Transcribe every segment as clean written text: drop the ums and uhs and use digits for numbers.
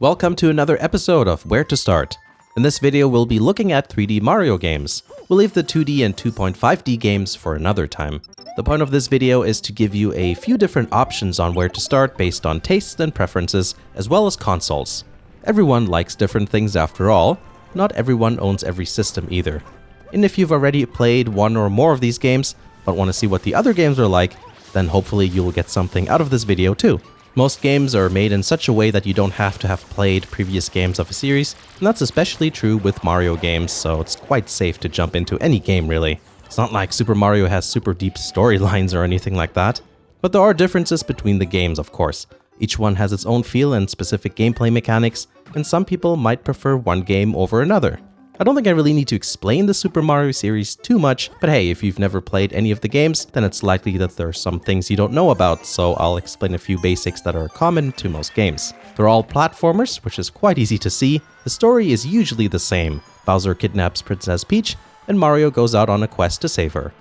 Welcome to another episode of Where to Start. In this video, we'll be looking at 3D Mario games. We'll leave the 2D and 2.5D games for another time. The point of this video is to give you a few different options on where to start based on tastes and preferences, as well as consoles. Everyone likes different things after all. Not everyone owns every system either. And if you've already played one or more of these games, but want to see what the other games are like, then hopefully you'll get something out of this video too. Most games are made in such a way that you don't have to have played previous games of a series, and that's especially true with Mario games, so it's quite safe to jump into any game really. It's not like Super Mario has super deep storylines or anything like that. But there are differences between the games, of course. Each one has its own feel and specific gameplay mechanics, and some people might prefer one game over another. I don't think I really need to explain the Super Mario series too much, but hey, if you've never played any of the games, then it's likely that there are some things you don't know about, so I'll explain a few basics that are common to most games. They're all platformers, which is quite easy to see. The story is usually the same. Bowser kidnaps Princess Peach, and Mario goes out on a quest to save her.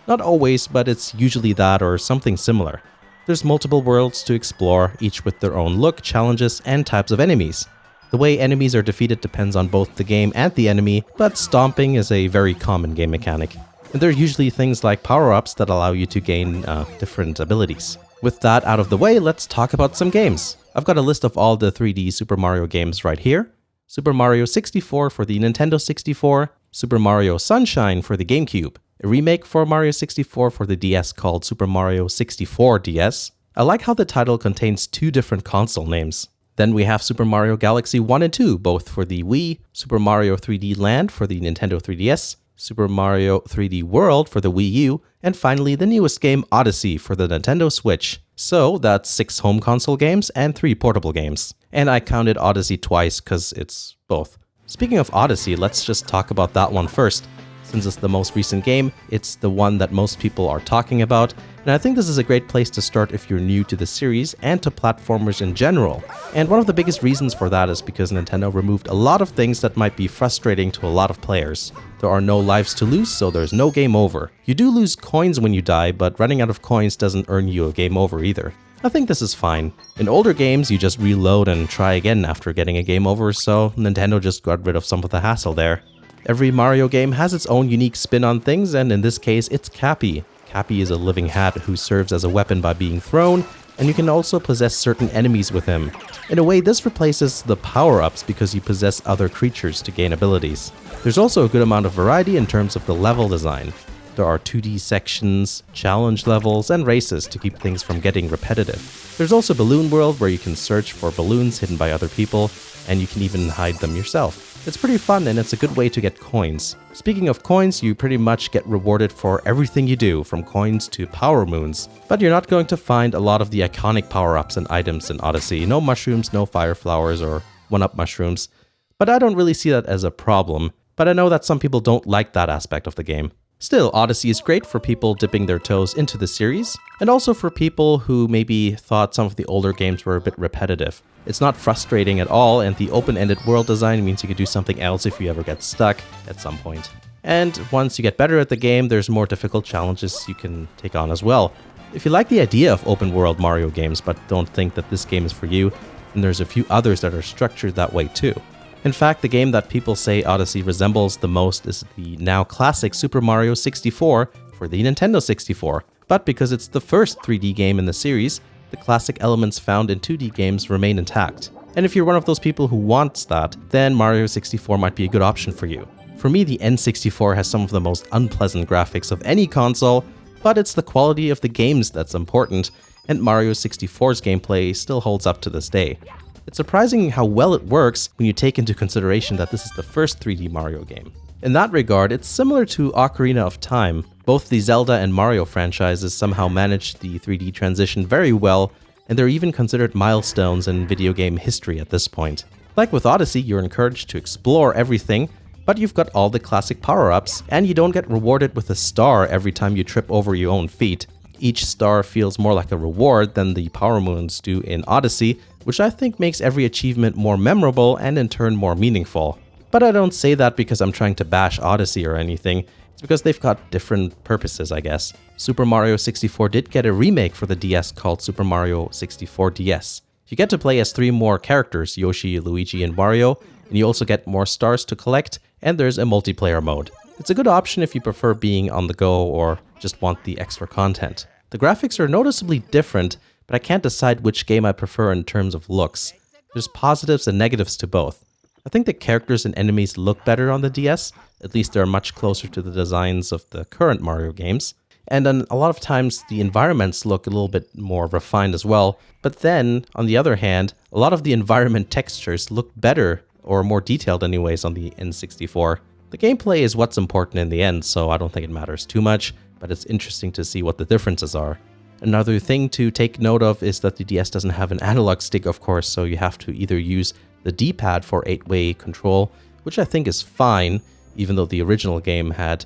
Not always, but it's usually that or something similar. There's multiple worlds to explore, each with their own look, challenges, and types of enemies. The way enemies are defeated depends on both the game and the enemy, but stomping is a very common game mechanic. And there are usually things like power-ups that allow you to gain different abilities. With that out of the way, let's talk about some games. I've got a list of all the 3D Super Mario games right here. Super Mario 64 for the Nintendo 64, Super Mario Sunshine for the GameCube, a remake for Mario 64 for the DS called Super Mario 64 DS. I like how the title contains two different console names. Then we have Super Mario Galaxy 1 and 2, both for the Wii, Super Mario 3D Land for the Nintendo 3DS, Super Mario 3D World for the Wii U, and finally the newest game Odyssey for the Nintendo Switch. So that's 6 home console games and 3 portable games. And I counted Odyssey twice because it's both. Speaking of Odyssey, let's just talk about that one first. Since it's the most recent game, it's the one that most people are talking about, and I think this is a great place to start if you're new to the series and to platformers in general. And one of the biggest reasons for that is because Nintendo removed a lot of things that might be frustrating to a lot of players. There are no lives to lose, so there's no game over. You do lose coins when you die, but running out of coins doesn't earn you a game over either. I think this is fine. In older games, you just reload and try again after getting a game over, so Nintendo just got rid of some of the hassle there. Every Mario game has its own unique spin on things, and in this case, it's Cappy. Cappy is a living hat who serves as a weapon by being thrown, and you can also possess certain enemies with him. In a way, this replaces the power-ups because you possess other creatures to gain abilities. There's also a good amount of variety in terms of the level design. There are 2D sections, challenge levels, and races to keep things from getting repetitive. There's also Balloon World where you can search for balloons hidden by other people, and you can even hide them yourself. It's pretty fun and it's a good way to get coins. Speaking of coins, you pretty much get rewarded for everything you do, from coins to power moons. But you're not going to find a lot of the iconic power-ups and items in Odyssey. No mushrooms, no fire flowers or one-up mushrooms. But I don't really see that as a problem. But I know that some people don't like that aspect of the game. Still, Odyssey is great for people dipping their toes into the series, and also for people who maybe thought some of the older games were a bit repetitive. It's not frustrating at all, and the open-ended world design means you can do something else if you ever get stuck at some point. And once you get better at the game, there's more difficult challenges you can take on as well. If you like the idea of open-world Mario games but don't think that this game is for you, then there's a few others that are structured that way too. In fact, the game that people say Odyssey resembles the most is the now classic Super Mario 64 for the Nintendo 64. But because it's the first 3D game in the series, the classic elements found in 2D games remain intact. And if you're one of those people who wants that, then Mario 64 might be a good option for you. For me, the N64 has some of the most unpleasant graphics of any console, but it's the quality of the games that's important, and Mario 64's gameplay still holds up to this day. It's surprising how well it works when you take into consideration that this is the first 3D Mario game. In that regard, it's similar to Ocarina of Time. Both the Zelda and Mario franchises somehow managed the 3D transition very well, and they're even considered milestones in video game history at this point. Like with Odyssey, you're encouraged to explore everything, but you've got all the classic power-ups, and you don't get rewarded with a star every time you trip over your own feet. Each star feels more like a reward than the power moons do in Odyssey, which I think makes every achievement more memorable and in turn more meaningful. But I don't say that because I'm trying to bash Odyssey or anything, it's because they've got different purposes, I guess. Super Mario 64 did get a remake for the DS called Super Mario 64 DS. You get to play as 3 more characters, Yoshi, Luigi, and Mario, and you also get more stars to collect, and there's a multiplayer mode. It's a good option if you prefer being on the go or just want the extra content. The graphics are noticeably different, but I can't decide which game I prefer in terms of looks. There's positives and negatives to both. I think the characters and enemies look better on the DS, at least they're much closer to the designs of the current Mario games. And then a lot of times the environments look a little bit more refined as well. But then, on the other hand, a lot of the environment textures look better, or more detailed anyways, on the N64. The gameplay is what's important in the end, so I don't think it matters too much, but it's interesting to see what the differences are. Another thing to take note of is that the DS doesn't have an analog stick, of course, so you have to either use the D-pad for 8-way control, which I think is fine, even though the original game had,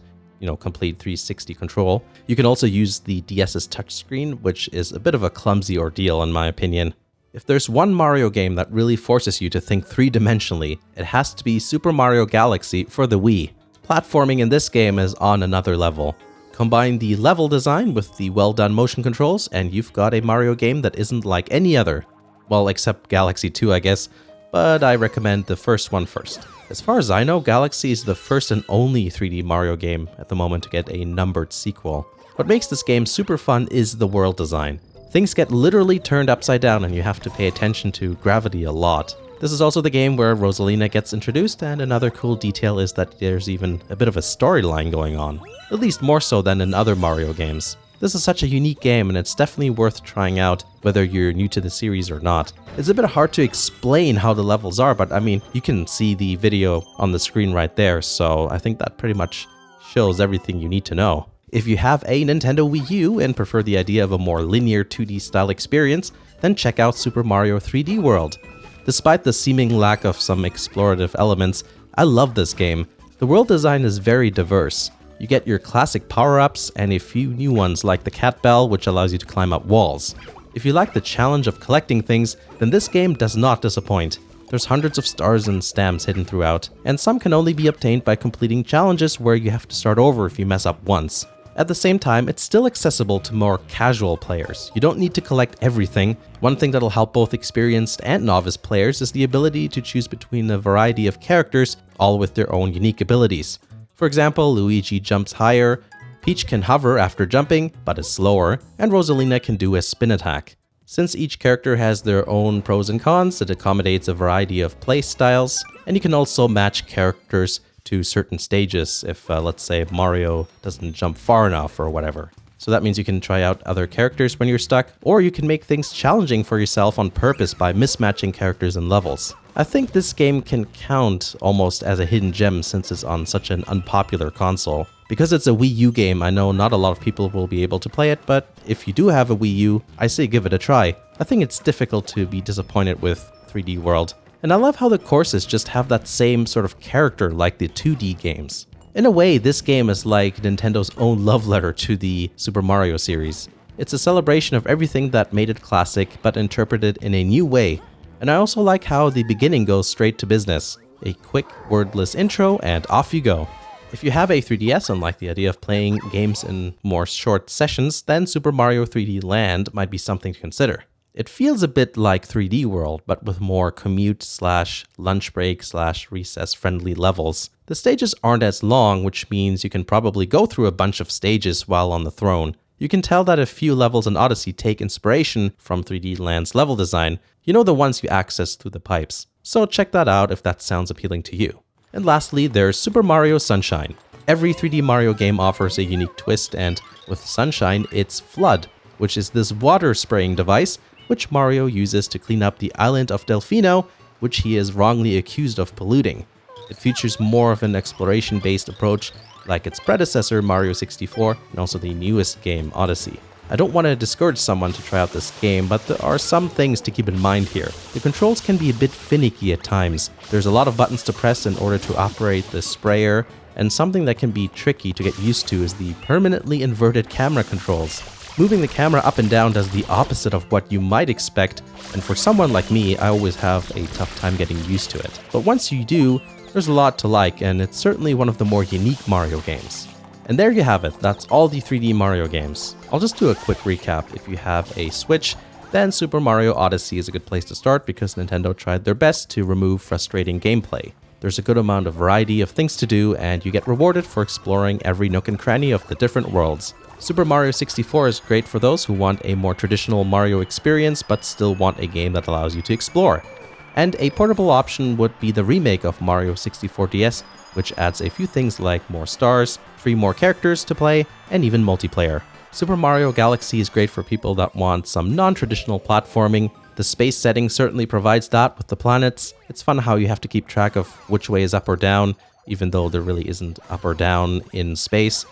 complete 360 control. You can also use the DS's touchscreen, which is a bit of a clumsy ordeal in my opinion. If there's one Mario game that really forces you to think 3-dimensionally, it has to be Super Mario Galaxy for the Wii. Platforming in this game is on another level. Combine the level design with the well-done motion controls, and you've got a Mario game that isn't like any other. Well, except Galaxy 2, I guess, but I recommend the first one first. As far as I know, Galaxy is the first and only 3D Mario game at the moment to get a numbered sequel. What makes this game super fun is the world design. Things get literally turned upside down and you have to pay attention to gravity a lot. This is also the game where Rosalina gets introduced, and another cool detail is that there's even a bit of a storyline going on. At least more so than in other Mario games. This is such a unique game and it's definitely worth trying out whether you're new to the series or not. It's a bit hard to explain how the levels are, but I mean, you can see the video on the screen right there, so I think that pretty much shows everything you need to know. If you have a Nintendo Wii U and prefer the idea of a more linear 2D style experience, then check out Super Mario 3D World. Despite the seeming lack of some explorative elements, I love this game. The world design is very diverse. You get your classic power-ups and a few new ones like the cat bell, which allows you to climb up walls. If you like the challenge of collecting things, then this game does not disappoint. There's hundreds of stars and stamps hidden throughout, and some can only be obtained by completing challenges where you have to start over if you mess up once. At the same time, it's still accessible to more casual players. You don't need to collect everything. One thing that'll help both experienced and novice players is the ability to choose between a variety of characters, all with their own unique abilities. For example, Luigi jumps higher, Peach can hover after jumping, but is slower, and Rosalina can do a spin attack. Since each character has their own pros and cons, it accommodates a variety of play styles, and you can also match characters to certain stages if, let's say, Mario doesn't jump far enough or whatever. So that means you can try out other characters when you're stuck, or you can make things challenging for yourself on purpose by mismatching characters and levels. I think this game can count almost as a hidden gem since it's on such an unpopular console. Because it's a Wii U game, I know not a lot of people will be able to play it, but if you do have a Wii U, I say give it a try. I think it's difficult to be disappointed with 3D World. And I love how the courses just have that same sort of character like the 2D games. In a way, this game is like Nintendo's own love letter to the Super Mario series. It's a celebration of everything that made it classic, but interpreted in a new way. And I also like how the beginning goes straight to business. A quick, wordless intro, and off you go. If you have a 3DS and like the idea of playing games in more short sessions, then Super Mario 3D Land might be something to consider. It feels a bit like 3D World, but with more commute/lunch break/recess friendly levels. The stages aren't as long, which means you can probably go through a bunch of stages while on the throne. You can tell that a few levels in Odyssey take inspiration from 3D Land's level design, the ones you access through the pipes. So check that out if that sounds appealing to you. And lastly, there's Super Mario Sunshine. Every 3D Mario game offers a unique twist, and with Sunshine, it's Flood, which is this water spraying device which Mario uses to clean up the island of Delfino, which he is wrongly accused of polluting. It features more of an exploration-based approach like its predecessor Mario 64 and also the newest game Odyssey. I don't want to discourage someone to try out this game, but there are some things to keep in mind here. The controls can be a bit finicky at times. There's a lot of buttons to press in order to operate the sprayer, and something that can be tricky to get used to is the permanently inverted camera controls. Moving the camera up and down does the opposite of what you might expect, and for someone like me, I always have a tough time getting used to it. But once you do, there's a lot to like, and it's certainly one of the more unique Mario games. And there you have it, that's all the 3D Mario games. I'll just do a quick recap. If you have a Switch, then Super Mario Odyssey is a good place to start because Nintendo tried their best to remove frustrating gameplay. There's a good amount of variety of things to do, and you get rewarded for exploring every nook and cranny of the different worlds. Super Mario 64 is great for those who want a more traditional Mario experience but still want a game that allows you to explore. And a portable option would be the remake of Mario 64 DS, which adds a few things like more stars, 3 more characters to play, and even multiplayer. Super Mario Galaxy is great for people that want some non-traditional platforming. The space setting certainly provides that with the planets. It's fun how you have to keep track of which way is up or down, even though there really isn't up or down in space,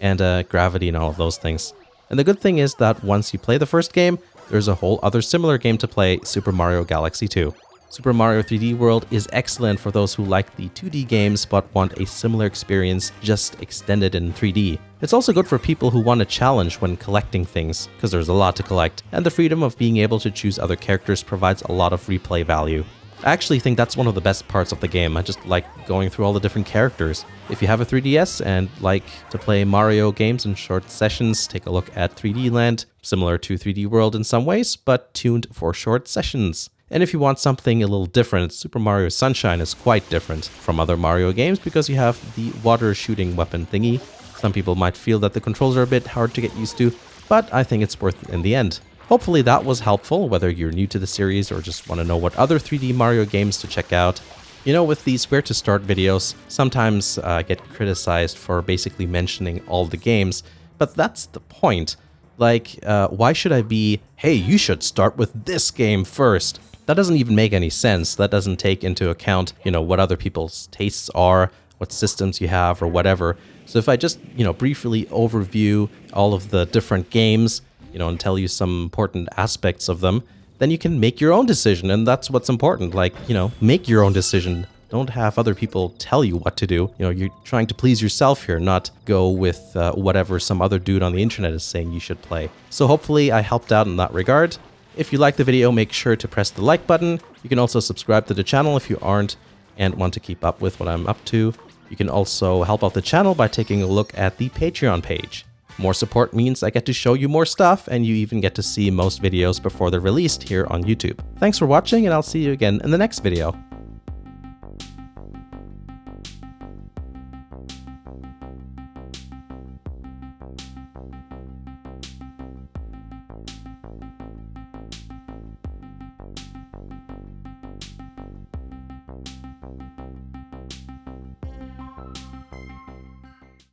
and gravity and all of those things. And the good thing is that once you play the first game, there's a whole other similar game to play, Super Mario Galaxy 2. Super Mario 3D World is excellent for those who like the 2D games but want a similar experience just extended in 3D. It's also good for people who want a challenge when collecting things, because there's a lot to collect, and the freedom of being able to choose other characters provides a lot of replay value. I actually think that's one of the best parts of the game. I just like going through all the different characters. If you have a 3DS and like to play Mario games in short sessions, take a look at 3D Land, similar to 3D World in some ways, but tuned for short sessions. And if you want something a little different, Super Mario Sunshine is quite different from other Mario games because you have the water shooting weapon thingy. Some people might feel that the controls are a bit hard to get used to, but I think it's worth it in the end. Hopefully that was helpful, whether you're new to the series or just want to know what other 3D Mario games to check out. You know, with these where to start videos, sometimes I get criticized for basically mentioning all the games, but that's the point. Like, why should I be, hey, you should start with this game first? That doesn't even make any sense. That doesn't take into account, what other people's tastes are, what systems you have, or whatever. So if I just, briefly overview all of the different games, and tell you some important aspects of them, then you can make your own decision, and that's what's important. Like, make your own decision. Don't have other people tell you what to do. You're trying to please yourself here, not go with whatever some other dude on the internet is saying you should play. So hopefully I helped out in that regard. If you liked the video, make sure to press the like button. You can also subscribe to the channel if you aren't and want to keep up with what I'm up to. You can also help out the channel by taking a look at the Patreon page. More support means I get to show you more stuff, and you even get to see most videos before they're released here on YouTube. Thanks for watching, and I'll see you again in the next video.